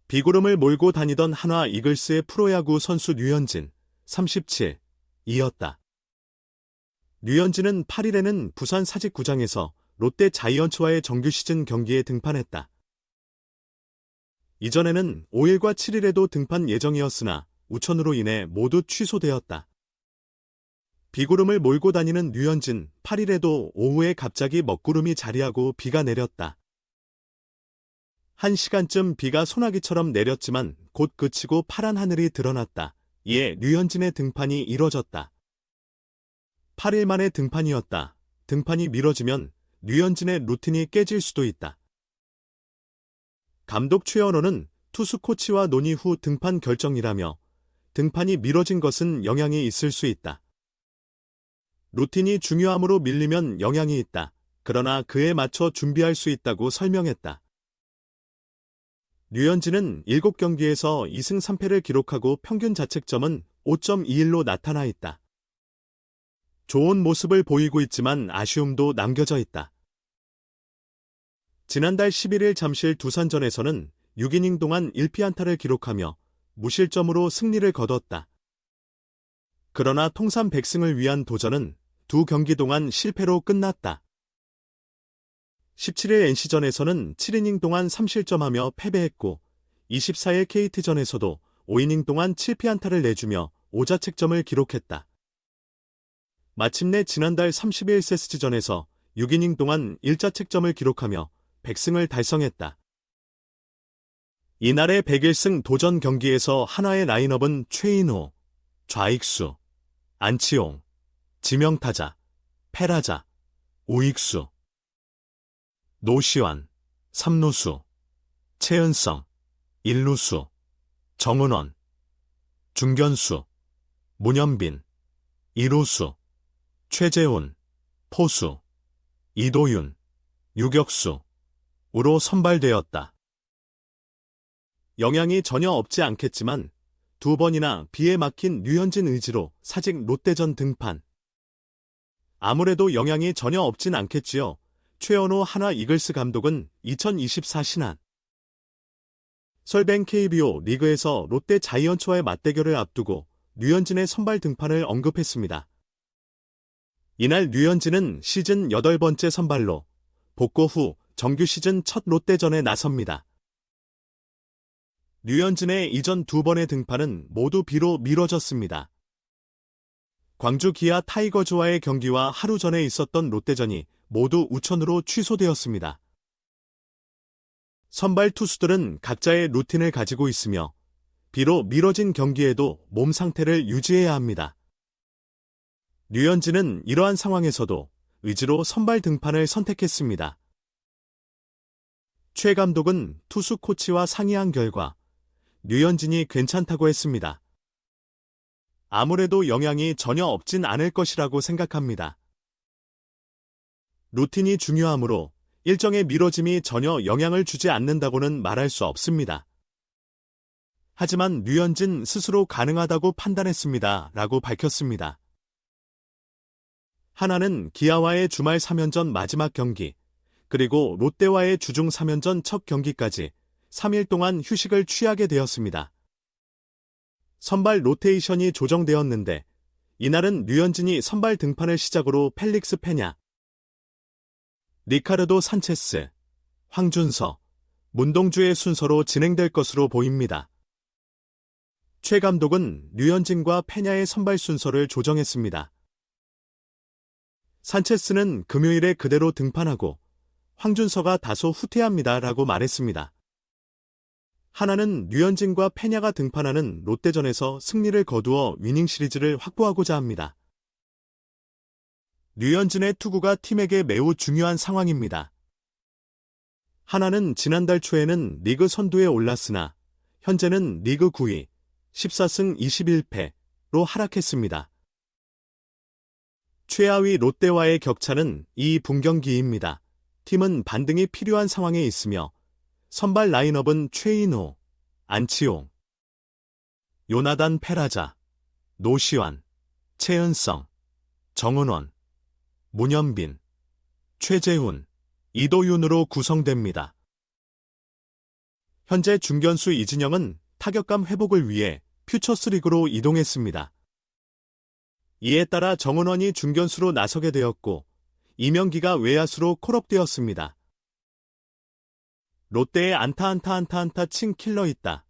비구름을 몰고 다니던 한화 이글스의 프로야구 선수 류현진, 37, 이었다. 류현진은 8일에는 부산 사직구장에서 롯데 자이언츠와의 정규 시즌 경기에 등판했다. 이전에는 5일과 7일에도 등판 예정이었으나 우천으로 인해 모두 취소되었다. 비구름을 몰고 다니는 류현진, 8일에도 오후에 갑자기 먹구름이 자리하고 비가 내렸다. 1시간쯤 비가 소나기처럼 내렸지만 곧 그치고 파란 하늘이 드러났다. 이에 류현진의 등판이 이뤄졌다. 8일 만의 등판이었다. 등판이 미뤄지면 류현진의 루틴이 깨질 수도 있다. 감독 최연호는 투수 코치와 논의 후 등판 결정이라며 등판이 미뤄진 것은 영향이 있을 수 있다. 루틴이 중요함으로 밀리면 영향이 있다. 그러나 그에 맞춰 준비할 수 있다고 설명했다. 류현진은 7경기에서 2승 3패를 기록하고 평균 자책점은 5.21로 나타나 있다. 좋은 모습을 보이고 있지만 아쉬움도 남겨져 있다. 지난달 11일 잠실 두산전에서는 6이닝 동안 1피안타를 기록하며 무실점으로 승리를 거뒀다. 그러나 통산 100승을 위한 도전은 2경기 동안 실패로 끝났다. 17일 NC전에서는 7이닝 동안 3실점하며 패배했고 24일 KT전에서도 5이닝 동안 7피안타를 내주며 5자책점을 기록했다. 마침내 지난달 30일 세스지전에서 6이닝 동안 1자책점을 기록하며 100승을 달성했다. 이날의 101승 도전 경기에서 한화의 라인업은 최인호, 좌익수, 안치홍, 지명타자, 페라자, 우익수, 노시환, 3루수, 최은성, 1루수, 정은원, 중견수, 문현빈, 2루수, 최재훈, 포수, 이도윤, 유격수, 우로 선발되었다. 영향이 전혀 없지 않겠지만 2번이나 비에 막힌 류현진 의지로 사직 롯데전 등판. 아무래도 영향이 전혀 없진 않겠지요. 최연호 한화 이글스 감독은 2024 신한 설뱅 KBO 리그에서 롯데 자이언츠와의 맞대결을 앞두고 류현진의 선발 등판을 언급했습니다. 이날 류현진은 시즌 8번째 선발로 복고 후 정규 시즌 첫 롯데전에 나섭니다. 류현진의 이전 2번의 등판은 모두 비로 미뤄졌습니다. 광주 기아 타이거즈와의 경기와 하루 전에 있었던 롯데전이 모두 우천으로 취소되었습니다. 선발 투수들은 각자의 루틴을 가지고 있으며 비로 미뤄진 경기에도 몸 상태를 유지해야 합니다. 류현진은 이러한 상황에서도 의지로 선발 등판을 선택했습니다. 최 감독은 투수 코치와 상의한 결과 류현진이 괜찮다고 했습니다. 아무래도 영향이 전혀 없진 않을 것이라고 생각합니다. 루틴이 중요하므로 일정의 미뤄짐이 전혀 영향을 주지 않는다고는 말할 수 없습니다. 하지만 류현진 스스로 가능하다고 판단했습니다. 라고 밝혔습니다. 하나는 기아와의 주말 3연전 마지막 경기, 그리고 롯데와의 주중 3연전 첫 경기까지 3일 동안 휴식을 취하게 되었습니다. 선발 로테이션이 조정되었는데 이날은 류현진이 선발 등판을 시작으로 펠릭스 페냐, 리카르도 산체스, 황준서, 문동주의 순서로 진행될 것으로 보입니다. 최 감독은 류현진과 페냐의 선발 순서를 조정했습니다. 산체스는 금요일에 그대로 등판하고 황준서가 다소 후퇴합니다. 라고 말했습니다. 하나는 류현진과 페냐가 등판하는 롯데전에서 승리를 거두어 위닝 시리즈를 확보하고자 합니다. 류현진의 투구가 팀에게 매우 중요한 상황입니다. 하나는 지난달 초에는 리그 선두에 올랐으나 현재는 리그 9위, 14승 21패로 하락했습니다. 최하위 롯데와의 격차는 이 분경기입니다. 팀은 반등이 필요한 상황에 있으며 선발 라인업은 최인호, 안치홍, 요나단 페라자, 노시환, 최은성, 정은원, 문현빈, 최재훈, 이도윤으로 구성됩니다. 현재 중견수 이진영은 타격감 회복을 위해 퓨처스리그로 이동했습니다. 이에 따라 정은원이 중견수로 나서게 되었고 이명기가 외야수로 콜업되었습니다. 롯데의 안타 친 킬러 있다.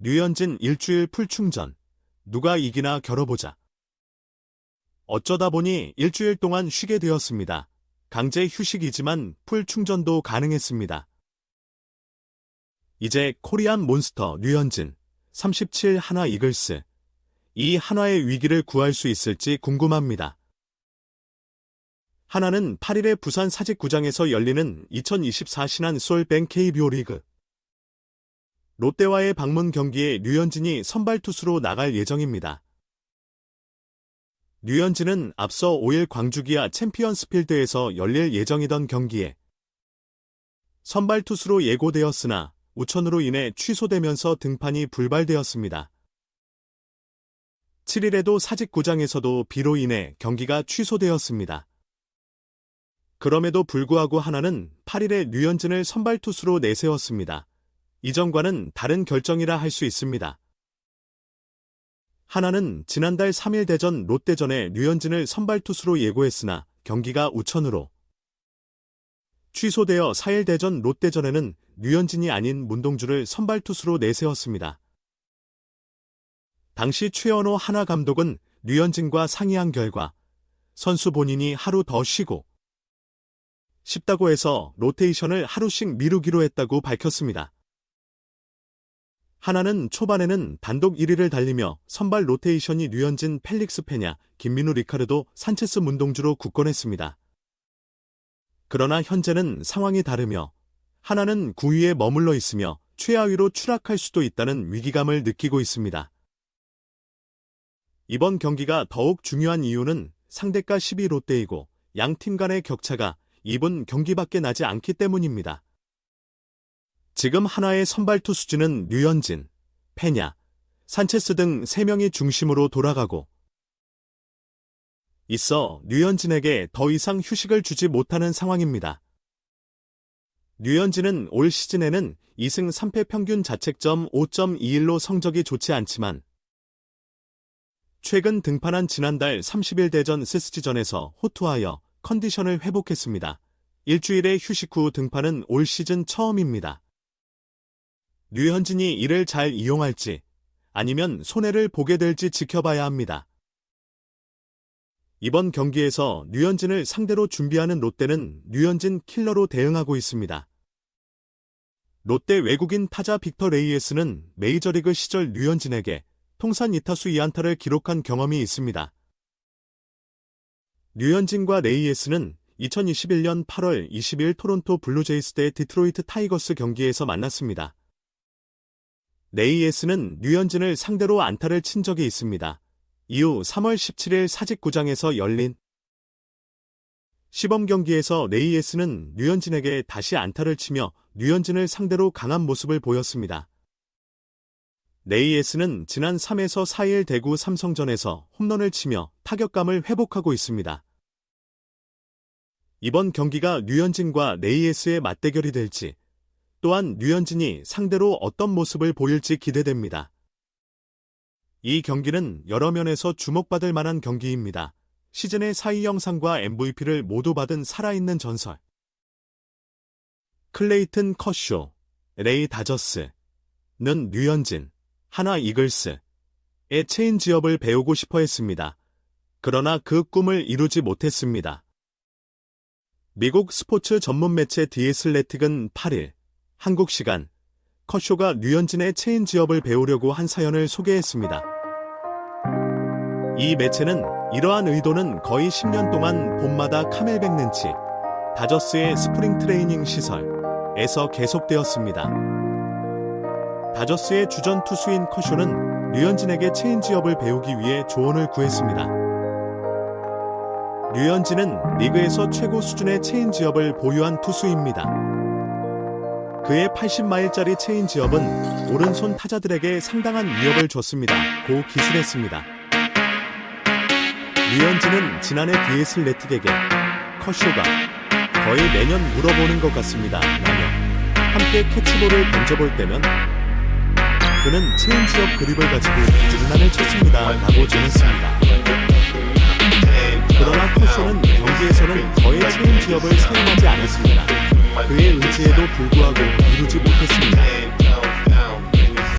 류현진 일주일 풀충전. 누가 이기나 겨뤄보자. 어쩌다 보니 일주일 동안 쉬게 되었습니다. 강제 휴식이지만 풀충전도 가능했습니다. 이제 코리안 몬스터 류현진 37 한화 이글스. 이 한화의 위기를 구할 수 있을지 궁금합니다. 한화는 8일에 부산 사직구장에서 열리는 2024 신한 솔뱅 KBO 리그 롯데와의 방문 경기에 류현진이 선발 투수로 나갈 예정입니다. 류현진은 앞서 5일 광주기아 챔피언스필드에서 열릴 예정이던 경기에 선발 투수로 예고되었으나 우천으로 인해 취소되면서 등판이 불발되었습니다. 7일에도 사직구장에서도 비로 인해 경기가 취소되었습니다. 그럼에도 불구하고 한화는 8일에 류현진을 선발 투수로 내세웠습니다. 이전과는 다른 결정이라 할 수 있습니다. 한화는 지난달 3일 대전 롯데전에 류현진을 선발 투수로 예고했으나 경기가 우천으로 취소되어 4일 대전 롯데전에는 류현진이 아닌 문동주를 선발 투수로 내세웠습니다. 당시 최연호 한화 감독은 류현진과 상의한 결과 선수 본인이 하루 더 쉬고 싶다고 해서 로테이션을 하루씩 미루기로 했다고 밝혔습니다. 한화는 초반에는 단독 1위를 달리며 선발 로테이션이 류현진, 펠릭스 페냐, 김민우, 리카르도, 산체스, 문동주로 굳건했습니다. 그러나 현재는 상황이 다르며 한화는 9위에 머물러 있으며 최하위로 추락할 수도 있다는 위기감을 느끼고 있습니다. 이번 경기가 더욱 중요한 이유는 상대가 10위 롯데이고 양 팀 간의 격차가 2분 경기밖에 나지 않기 때문입니다. 지금 한화의 선발 투수진은 류현진, 페냐, 산체스 등 3명이 중심으로 돌아가고 있어 류현진에게 더 이상 휴식을 주지 못하는 상황입니다. 류현진은 올 시즌에는 2승 3패 평균 자책점 5.21로 성적이 좋지 않지만 최근 등판한 지난달 30일 대전 스스지전에서 호투하여 컨디션을 회복했습니다. 일주일의 휴식 후 등판은 올 시즌 처음입니다. 류현진이 이를 잘 이용할지 아니면 손해를 보게 될지 지켜봐야 합니다. 이번 경기에서 류현진을 상대로 준비하는 롯데는 류현진 킬러로 대응하고 있습니다. 롯데 외국인 타자 빅터 레이에스는 메이저리그 시절 류현진에게 통산 2타수 2안타를 기록한 경험이 있습니다. 류현진과 레이에스는 2021년 8월 20일 토론토 블루제이스 대 디트로이트 타이거스 경기에서 만났습니다. 레이에스는 류현진을 상대로 안타를 친 적이 있습니다. 이후 3월 17일 사직구장에서 열린 시범 경기에서 레이에스는 류현진에게 다시 안타를 치며 류현진을 상대로 강한 모습을 보였습니다. 레이에스는 지난 3에서 4일 대구 삼성전에서 홈런을 치며 타격감을 회복하고 있습니다. 이번 경기가 류현진과 레이에스의 맞대결이 될지, 또한 류현진이 상대로 어떤 모습을 보일지 기대됩니다. 이 경기는 여러 면에서 주목받을 만한 경기입니다. 시즌의 4위 영상과 MVP를 모두 받은 살아있는 전설. 클레이튼 커쇼, 레이 다저스는 류현진, 한화 이글스의 체인지업을 배우고 싶어 했습니다. 그러나 그 꿈을 이루지 못했습니다. 미국 스포츠 전문 매체 디 애슬레틱은 8일 한국 시간 커쇼가 류현진의 체인지업을 배우려고 한 사연을 소개했습니다. 이 매체는 이러한 의도는 거의 10년 동안 봄마다 카멜백 렌치, 다저스의 스프링 트레이닝 시설에서 계속되었습니다. 다저스의 주전 투수인 커쇼는 류현진에게 체인지업을 배우기 위해 조언을 구했습니다. 류현진은 리그에서 최고 수준의 체인지업을 보유한 투수입니다. 그의 80마일짜리 체인지업은 오른손 타자들에게 상당한 위협을 줬습니다. 고 기술했습니다. 류현진은 지난해 디 애슬레틱에게 커쇼가 거의 매년 물어보는 것 같습니다. 라며 함께 캐치볼을 던져볼 때면 그는 체인지업 그립을 가지고 장난을 쳤습니다 라고 전했습니다. 그러나 쿠쇼는 경기에서는 거의 체인지업을 사용하지 않았습니다. 그의 의지에도 불구하고 이루지 못했습니다.